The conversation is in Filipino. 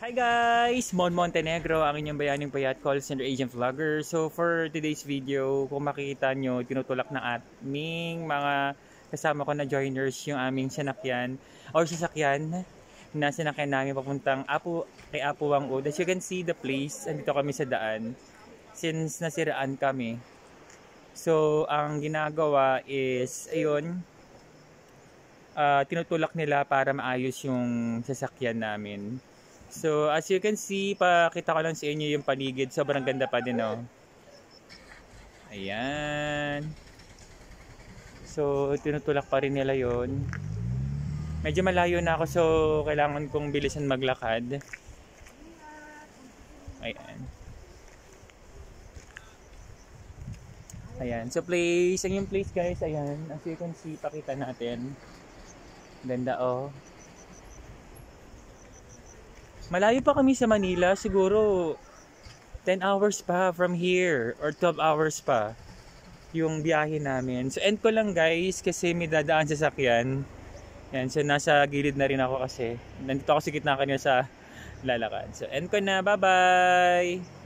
Hi guys! Mon Montenegro, ang inyong bayaning payat call center agent vlogger. So for today's video, kung makikita nyo, tinutulak na aming mga kasama ko na joiners yung aming sinakyan or sasakyan na sinakyan namin papuntang kay Apo Wangud. As you can see the place, andito kami sa daan since nasiraan kami. So ang ginagawa is, ayun, tinutulak nila para maayos yung sasakyan namin. So, as you can see, pakita ko lang sa inyo yung paligid. Sobrang ganda pa din, oh. Ayan. So, tinutulak pa rin nila yon. Medyo malayo na ako, so kailangan kong bilisan maglakad. Ayan. Ayan. So, place. Ang yung place, guys, ayan. As you can see, pakita natin. Ganda, oh. Malayo pa kami sa Manila, siguro 10 hours pa from here or 12 hours pa yung biyahe namin. So end ko lang guys kasi may dadaan sa sakyan. Yan, so nasa gilid na rin ako kasi nandito ako sa gitna kanina sa lalakad. So end ko na, bye bye!